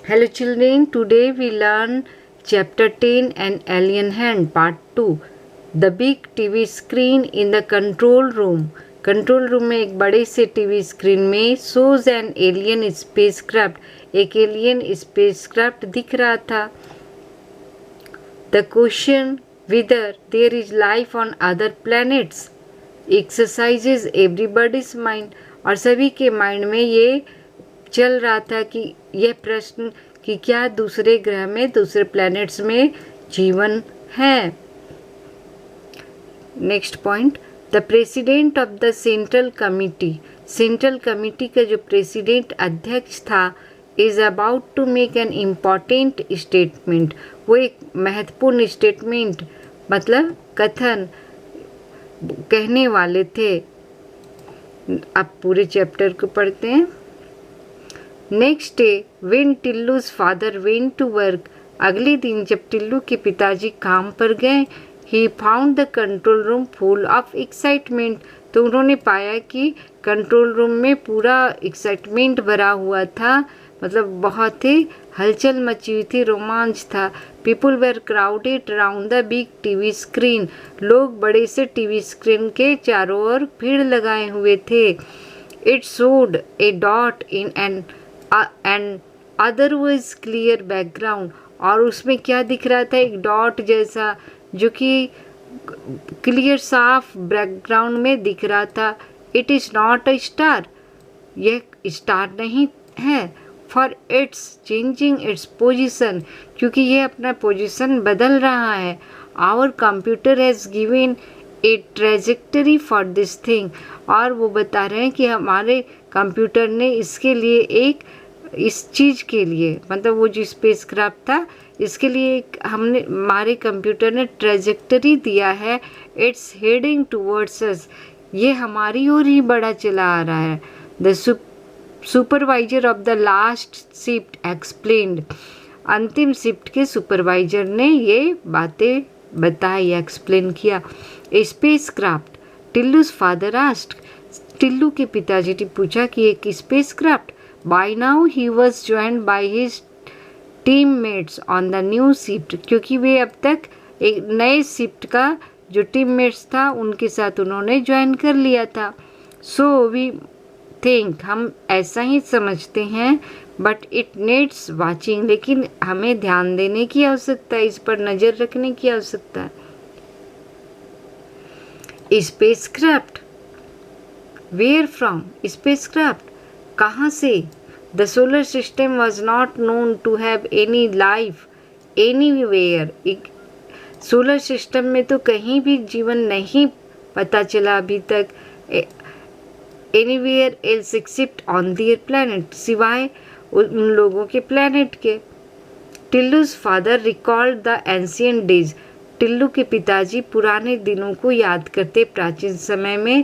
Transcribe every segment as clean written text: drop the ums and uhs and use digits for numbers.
Hello children, today we learn chapter 10 An Alien Hand part 2. The big TV screen in the control room. Control room में एक बड़े से TV screen में shows an alien spacecraft. एक alien spacecraft दिख रहा था. The question whether there is life on other planets exercises everybody's mind. और सभी के माइंड में ये चल रहा था कि यह प्रश्न कि क्या दूसरे ग्रह में, दूसरे प्लैनेट्स में जीवन है. Next point, the president of the central committee का जो प्रेसिडेंट अध्यक्ष था is about to make an important statement. वो एक महत्वपूर्ण स्टेटमेंट मतलब कथन कहने वाले थे. अब पूरे चैप्टर को पढ़ते हैं. Next day when Tillu's father went to work. अगले दिन जब टिल्लू के पिताजी काम पर गए, he found the control room full of excitement. तो उन्होंने पाया कि कंट्रोल रूम में पूरा एक्साइटमेंट भरा हुआ था, मतलब बहुत ही हलचल मची हुई थी, रोमांच था. People were crowded around the big TV screen. लोग बड़े से टीवी स्क्रीन के चारों ओर भीड़ लगाए हुए थे. It showed A dot in an otherwise clear background. और उसमें क्या दिख रहा था, एक डॉट जैसा जो कि क्लियर साफ बैकग्राउंड में दिख रहा था. It is not a star. यह स्टार नहीं है. For it's changing its position. क्योंकि ये अपना पोजिशन बदल रहा है. Our computer has given a trajectory for this thing. और वो बता रहे हैं कि हमारे कंप्यूटर ने इसके लिए एक, इस चीज़ के लिए, मतलब वो जो स्पेसक्राफ्ट था इसके लिए हमारे कंप्यूटर ने ट्रेजेक्टरी दिया है. It's heading towards us. ये हमारी ओर ही बढ़ा चला आ रहा है. The supervisor of the last shift explained. अंतिम शिफ्ट के सुपरवाइजर ने ये बातें बताई, एक्सप्लेन किया. A spacecraft Tillu's father asked. Tillu के पिताजी ने पूछा कि एक spacecraft. By now he was joined by his teammates on the new shift. क्योंकि वे अब तक एक नए शिफ्ट का जो टीममेट्स था उनके साथ उन्होंने ज्वाइन कर लिया था. सो वी थिंक, हम ऐसा ही समझते हैं. But it needs watching. लेकिन हमें ध्यान देने की आवश्यकता है, इस पर नज़र रखने की आवश्यकता है. Spacecraft where from. स्पेसक्राफ्ट कहाँ से. The solar system was not known to have any life anywhere. Solar system में तो कहीं भी जीवन नहीं पता चला अभी तक. Anywhere else except on their planet. सिवाय उन लोगों के प्लैनेट के. Tillu's father recalled the ancient days. Tillu के पिताजी पुराने दिनों को याद करते, प्राचीन समय में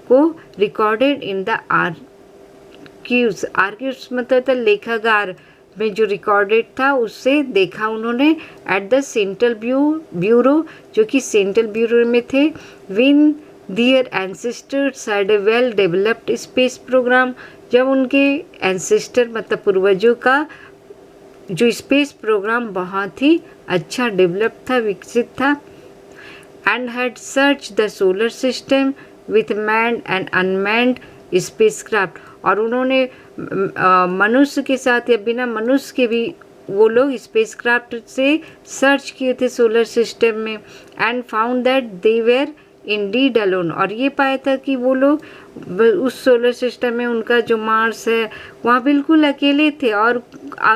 को रिकॉर्डेड इन द आर्क्यूज. आर्क्यूज मतलब लेखागार में जो रिकॉर्डेड था उससे देखा उन्होंने. एट द सेंट्रल ब्यूरो, जो कि सेंट्रल ब्यूरो में थे. When their ancestors had a well developed space programme. जब उनके एंसेस्टर मतलब पूर्वजों का जो स्पेस प्रोग्राम बहुत ही अच्छा डेवलप था, विकसित था. And had search the solar system with manned and unmanned spacecraft. और उन्होंने मनुष्य के साथ या बिना मनुष्य के भी वो लोग स्पेसक्राफ्ट से सर्च किए थे सोलर सिस्टम में. And found that they were Indeed alone. और ये पाया था कि वो लोग उस सोलर सिस्टम में, उनका जो मार्स है वहाँ बिल्कुल अकेले थे और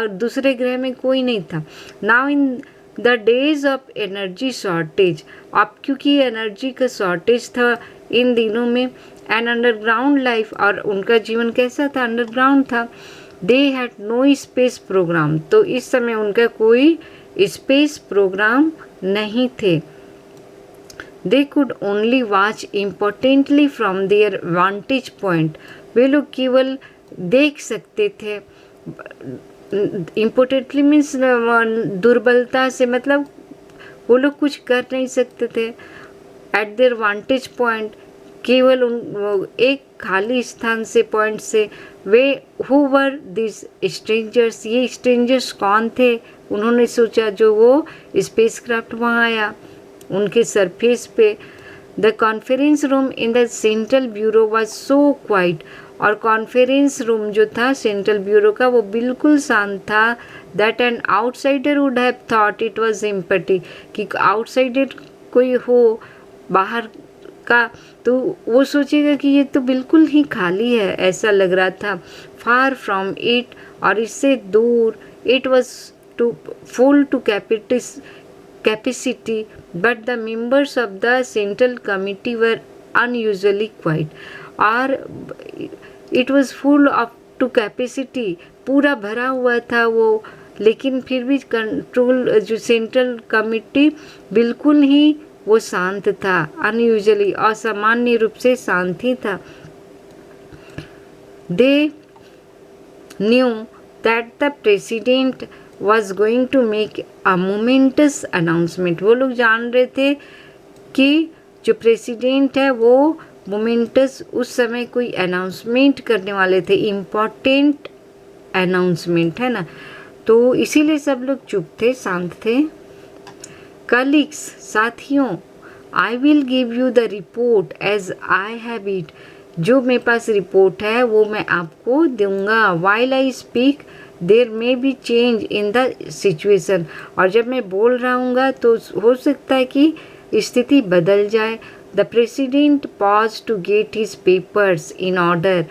दूसरे ग्रह में कोई नहीं था. Now in the days of energy shortage. अब क्योंकि एनर्जी का शॉर्टेज था इन दिनों में. And underground life. और उनका जीवन कैसा था, अंडरग्राउंड था. They had no space programme. तो इस समय उनका कोई स्पेस प्रोग्राम नहीं थे. They could only watch importantly from their vantage point. वे लोग केवल देख सकते थे. इम्पोर्टेंटली मीन्स दुर्बलता से, मतलब वो लोग कुछ कर नहीं सकते थे. एट देयर वांटेज पॉइंट, केवल उन एक खाली स्थान से, पॉइंट से way who were this strangers, ये स्ट्रेंजर्स कौन थे? उन्होंने सोचा जो वो स्पेसक्राफ्ट वहाँ आया उनके सरफेस पे। The conference room in the central bureau was so quite, और कॉन्फ्रेंस रूम जो था सेंट्रल ब्यूरो का वो बिल्कुल शांत था। That an outsider would have thought it was empty, कि आउटसाइडर कोई हो बाहर का तो वो सोचेगा कि ये तो बिल्कुल ही खाली है, ऐसा लग रहा था। फार फ्रॉम इट, और इससे दूर। It was too full to capacity, but the members of the central committee were unusually quiet. और it was full up to capacity, पूरा भरा हुआ था वो, लेकिन फिर भी कंट्रोल जो सेंट्रल कमिटी बिल्कुल ही वो शांत था। अनयूजुअली, असामान्य रूप से शांत ही था। They knew that the president was going to make a momentous announcement. वो लोग जान रहे थे कि जो प्रेसिडेंट है वो मोमेंटस उस समय कोई अनाउंसमेंट करने वाले थे, इम्पोर्टेंट अनाउंसमेंट है ना, तो इसीलिए सब लोग चुप थे, शांत थे। कलीग्स, साथियों, I will give you the report as I have it, जो मेरे पास रिपोर्ट है वो मैं आपको दूंगा। While I speak there may be change in the situation, और जब मैं बोल रहा हूँगा तो हो सकता है कि स्थिति बदल जाए। The president paused to get his papers in order,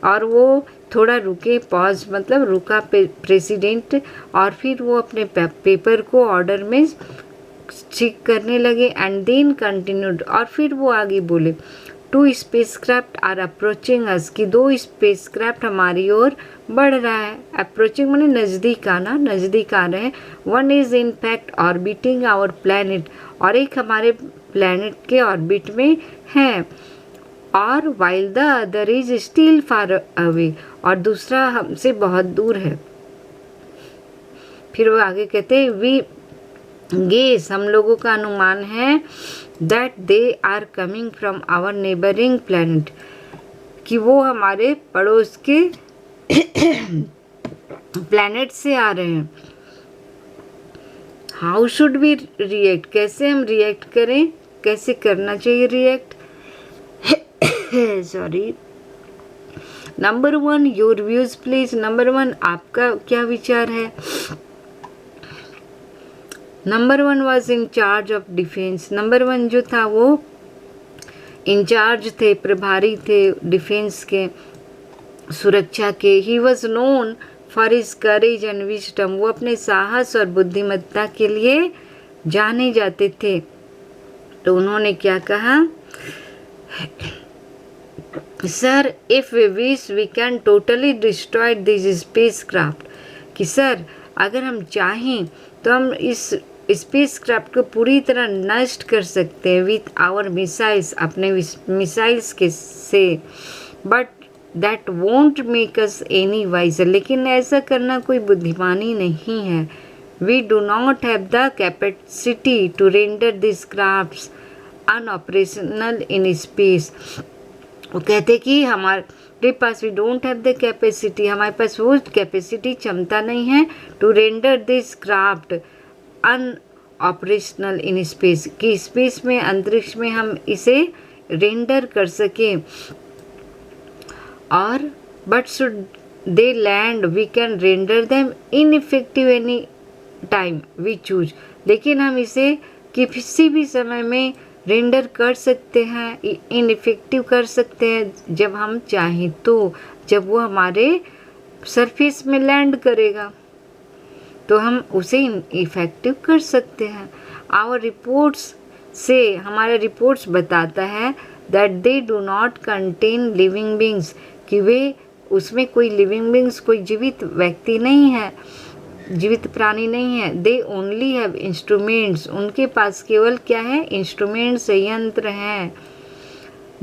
और वो थोड़ा रुके, पॉज मतलब रुका प्रेसिडेंट, और फिर वो अपने पेपर को ऑर्डर में चेक करने लगे। एंड देन कंटिन्यूड, और फिर वो आगे बोले, टू स्पेसक्राफ्ट आर अप्रोचिंग अस, कि 2 स्पेसक्राफ्ट हमारी ओर बढ़ रहा है। अप्रोचिंग माने नज़दीक आना, नज़दीक आ रहे हैं। One is in fact orbiting our planet, और एक हमारे प्लैनेट के ऑर्बिट में है, और while the other is still far away, और दूसरा हमसे बहुत दूर है। फिर वो आगे कहते हैं, वी गेस, हम लोगों का अनुमान है, that they are coming from our neighbouring planet, कि वो हमारे पड़ोस के प्लैनेट से आ रहे हैं। हाउ शुड वी रिएक्ट, कैसे हम रिएक्ट करें, कैसे करना चाहिए react? Sorry. Number 1 your views please. Number 1 आपका क्या विचार है? Number 1 was in charge of defence. Number 1 जो था वो इंचार्ज थे, प्रभारी थे डिफेंस के, सुरक्षा के। He was known for his courage and wisdom, वो अपने साहस और बुद्धिमत्ता के लिए जाने जाते थे। तो उन्होंने क्या कहा, sir if we wish we can totally destroy this spacecraft, कि सर अगर हम चाहें तो हम इस स्पेसक्राफ्ट को पूरी तरह नष्ट कर सकते हैं विथ आवर मिसाइल्स, अपने मिसाइल्स के से। But that won't make us any wiser, लेकिन ऐसा करना कोई बुद्धिमानी नहीं है। We do not have the capacity to render this crafts unoperational in space. वो कहते कि हमारे पास, we don't have the capacity, हमारे पास वो कैपेसिटी, क्षमता नहीं है, to render this craft unoperational in space, कि स्पेस में, अंतरिक्ष में हम इसे रेंडर कर सकें। और but should they land we can render them ineffective any time we choose, लेकिन हम इसे किसी भी समय में रेंडर कर सकते हैं, इनइफेक्टिव कर सकते हैं जब हम चाहें तो। जब वो हमारे सरफेस में लैंड करेगा तो हम उसे इफेक्टिव कर सकते हैं। आवर रिपोर्ट्स से, हमारे रिपोर्ट्स बताता है that they do not contain living beings, कि वे उसमें कोई लिविंग बींग्स, कोई जीवित व्यक्ति नहीं है, जीवित प्राणी नहीं है। दे ओनली हैव इंस्ट्रूमेंट्स, उनके पास केवल क्या है, इंस्ट्रूमेंट्स, यंत्र हैं।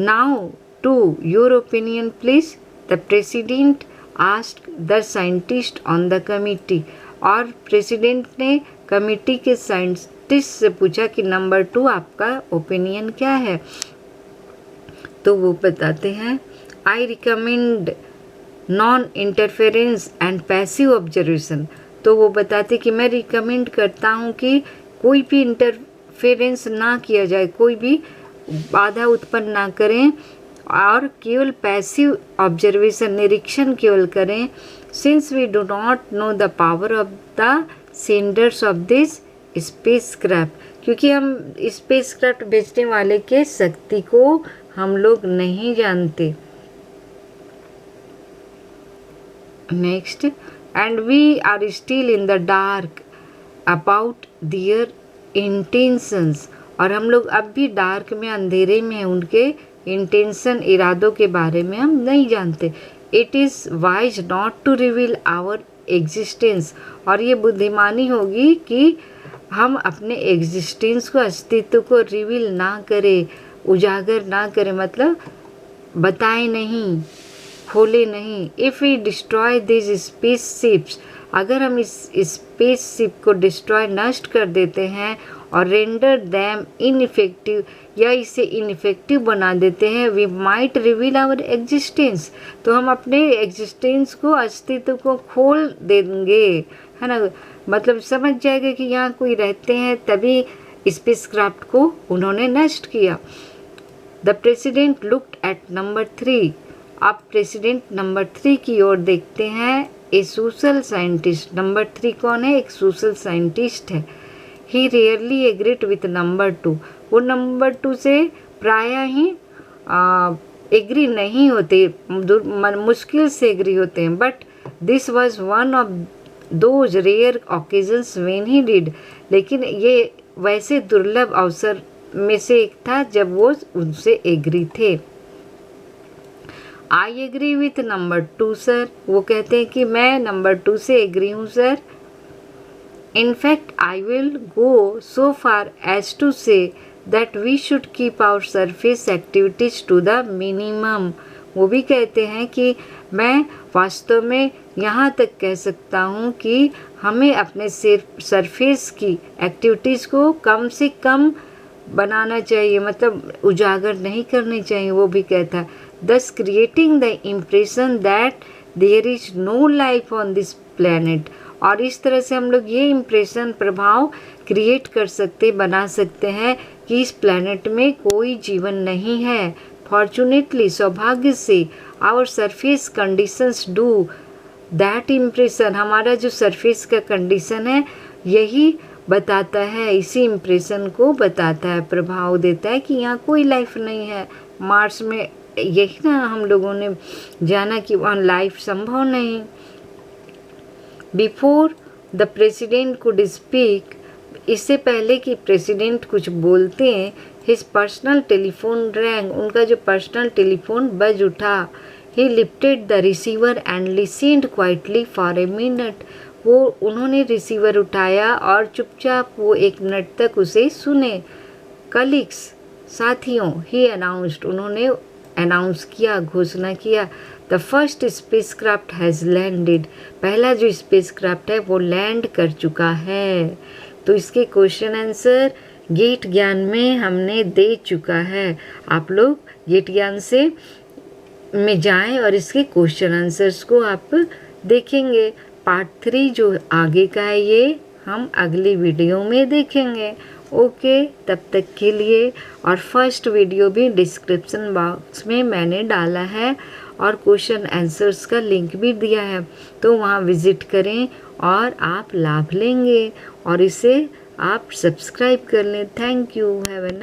Now to your opinion please, the president asked the scientist on the committee, और प्रेसिडेंट ने कमिटी के साइंटिस्ट से पूछा कि नंबर 2 आपका ओपिनियन क्या है? तो वो बताते हैं, I recommend non interference and passive observation. तो वो बताते कि मैं रिकमेंड करता हूँ कि कोई भी इंटरफेरेंस ना किया जाए, कोई भी बाधा उत्पन्न ना करें और केवल पैसिव ऑब्जर्वेशन, निरीक्षण केवल करें। Since we do not know the power of the senders of this spacecraft, क्योंकि हम स्पेसक्राफ्ट भेजने वाले के शक्ति को हम लोग नहीं जानते। Next, and we are still in the dark about their intentions, और हम लोग अब भी डार्क में, अंधेरे में हैं, उनके इंटेंशन, इरादों के बारे में हम नहीं जानते। It is wise not to reveal our existence, और ये बुद्धिमानी होगी कि हम अपने एग्जिस्टेंस को, अस्तित्व को रिवील ना करें, उजागर ना करें, मतलब बताएं नहीं, खोले नहीं। If we destroy this space ships, अगर हम इस स्पेस शिप को डिस्ट्रॉय, नष्ट कर देते हैं और रेंडर दैम इनइफेक्टिव, या इसे इनइफेक्टिव बना देते हैं, we might reveal our existence, तो हम अपने एग्जिस्टेंस को, अस्तित्व को खोल देंगे, है ना। मतलब समझ जाएगा कि यहाँ कोई रहते हैं, तभी स्पेसक्राफ्ट को उन्होंने नष्ट किया। The president looked at number 3, अब प्रेसिडेंट नंबर 3 की ओर देखते हैं। ए सोशल साइंटिस्ट, नंबर 3 कौन है? एक सोशल साइंटिस्ट है। ही रेयरली एग्रीड विथ नंबर 2, वो नंबर 2 से प्रायः ही एग्री नहीं होते, मुश्किल से एग्री होते हैं। But this was one of those rare occasions when he did, लेकिन ये वैसे दुर्लभ अवसर में से एक था जब वो उनसे एग्री थे। I agree with number 2 sir, वो कहते हैं कि मैं नंबर 2 से एग्री हूँ sir. In fact I will go so far as to say that we should keep our surface activities to the minimum, वो भी कहते हैं कि मैं वास्तव में यहाँ तक कह सकता हूँ कि हमें अपने सरफेस की एक्टिविटीज़ को कम से कम बनाना चाहिए, मतलब उजागर नहीं करनी चाहिए, वो भी कहता है। thus creating the impression that there is no life on this planet, और इस तरह से हम लोग ये इम्प्रेशन, प्रभाव क्रिएट कर सकते, बना सकते हैं कि इस प्लैनेट में कोई जीवन नहीं है। फॉर्चुनेटली, सौभाग्य से, our surface conditions do that impression, हमारा जो सरफेस का कंडीशन है यही बताता है, इसी इम्प्रेशन को बताता है, प्रभाव देता है कि यहाँ कोई लाइफ नहीं है। मार्स में यही ना हम लोगों ने जाना कि वहाँ लाइफ संभव नहीं। Before the president could speak, इससे पहले कि प्रेसिडेंट कुछ बोलते हैं, हिज पर्सनल टेलीफोन रैंग, उनका जो पर्सनल टेलीफोन बज उठा। ही lifted the receiver and लिसेंड quietly for a minute, वो उन्होंने रिसीवर उठाया और चुपचाप वो 1 मिनट तक उसे सुने। कलीग्स, साथियों, ही अनाउंस्ड, उन्होंने अनाउंस किया, घोषणा किया। The first spacecraft has landed, पहला जो स्पेसक्राफ्ट है वो लैंड कर चुका है। तो इसके क्वेश्चन आंसर गेट ज्ञान में हमने दे चुका है। आप लोग गेट ज्ञान से में जाएं और इसके क्वेश्चन आंसर्स को आप देखेंगे। पार्ट 3 जो आगे का है ये हम अगली वीडियो में देखेंगे। ओके, तब तक के लिए, और फर्स्ट वीडियो भी डिस्क्रिप्शन बॉक्स में मैंने डाला है और क्वेश्चन आंसर्स का लिंक भी दिया है, तो वहाँ विज़िट करें और आप लाभ लेंगे और इसे आप सब्सक्राइब कर लें। Thank you, have a nice